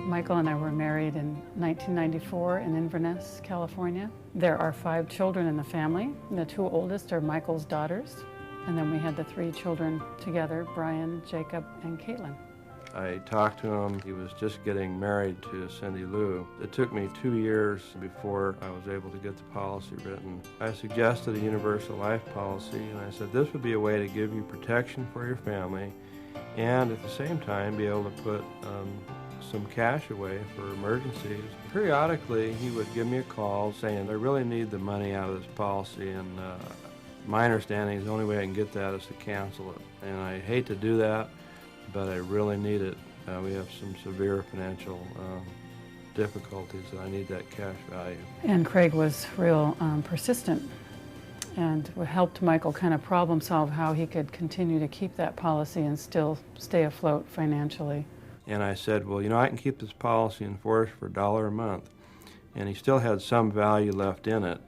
Michael and I were married in 1994 in Inverness, California. There are 5 children in the family. The 2 oldest are Michael's daughters. And then we had the 3 children together, Brian, Jacob, and Caitlin. I talked to him. He was just getting married to Cindy Lou. It took me 2 years before I was able to get the policy written. I suggested a universal life policy, and I said this would be a way to give you protection for your family and at the same time be able to put some cash away for emergencies. Periodically, he would give me a call saying, I really need the money out of this policy, and my understanding is the only way I can get that is to cancel it. And I hate to do that, but I really need it. We have some severe financial difficulties, and I need that cash value. And Craig was real persistent and helped Michael kind of problem solve how he could continue to keep that policy and still stay afloat financially. And I said, well, you know, I can keep this policy in force for $1 a month. And he still had some value left in it.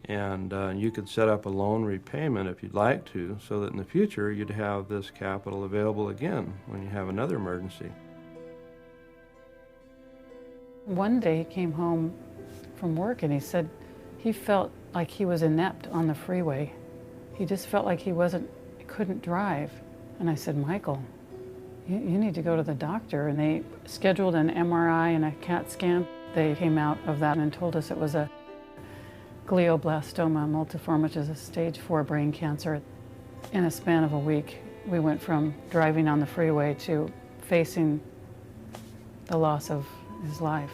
And you could set up a loan repayment if you'd like to, so that in the future you'd have this capital available again when you have another emergency. One day he came home from work and he said he felt like he was inept on the freeway. He just felt like he couldn't drive. And I said, Michael, you need to go to the doctor. And they scheduled an MRI and a CAT scan. They came out of that and told us it was a glioblastoma multiforme, which is a stage 4 brain cancer. In a span of a week, we went from driving on the freeway to facing the loss of his life.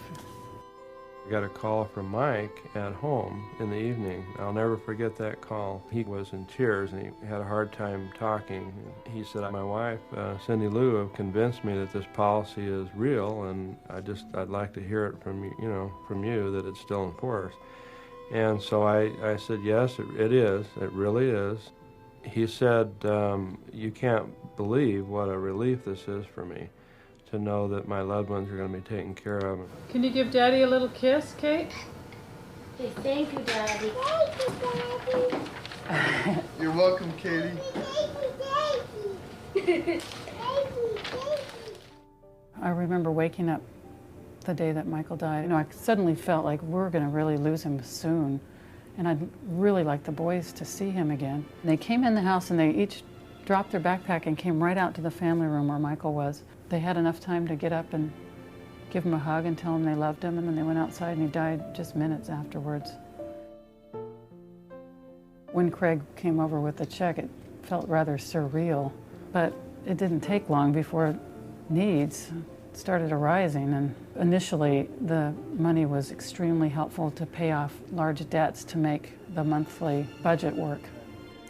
I got a call from Mike at home in the evening. I'll never forget that call. He was in tears and he had a hard time talking. He said, my wife, Cindy Lou, have convinced me that this policy is real, and I'd like to hear it from you that it's still in force. And so I said, yes, it is. It really is. He said, you can't believe what a relief this is for me to know that my loved ones are going to be taken care of. Can you give Daddy a little kiss, Kate? Hey, thank you, Daddy. Thank you, Daddy. You're welcome, Katie. I remember waking up the day that Michael died. I suddenly felt like we're going to really lose him soon. And I'd really like the boys to see him again. They came in the house and they each dropped their backpack and came right out to the family room where Michael was. They had enough time to get up and give him a hug and tell him they loved him, and then they went outside and he died just minutes afterwards. When Craig came over with the check, it felt rather surreal, but it didn't take long before needs started arising, and initially the money was extremely helpful to pay off large debts to make the monthly budget work.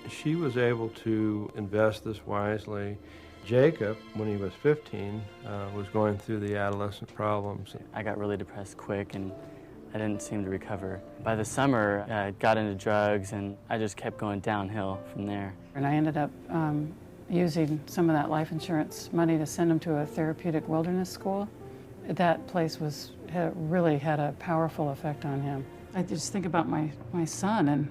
She was able to invest this wisely. Jacob, when he was 15, was going through the adolescent problems. I got really depressed quick and I didn't seem to recover. By the summer, I got into drugs and I just kept going downhill from there. And I ended up using some of that life insurance money to send him to a therapeutic wilderness school. That place really had a powerful effect on him. I just think about my son and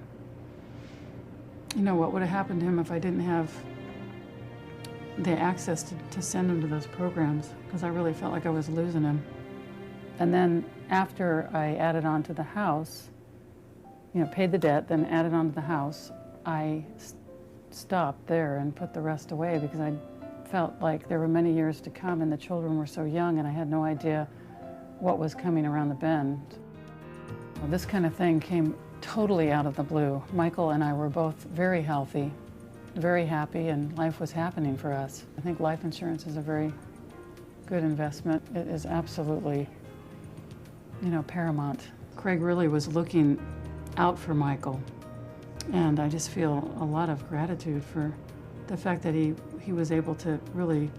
what would have happened to him if I didn't have the access to send him to those programs, because I really felt like I was losing him. And then after I added on to the house, paid the debt, then added on to the house, I stopped there and put the rest away because I felt like there were many years to come and the children were so young and I had no idea what was coming around the bend. This kind of thing came totally out of the blue. Michael and I were both very healthy, very happy, and life was happening for us. I think life insurance is a very good investment. It is absolutely, paramount. Craig really was looking out for Michael, and I just feel a lot of gratitude for the fact that he was able to really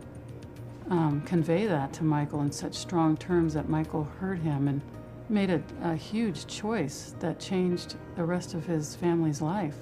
convey that to Michael in such strong terms that Michael heard him and made a huge choice that changed the rest of his family's life.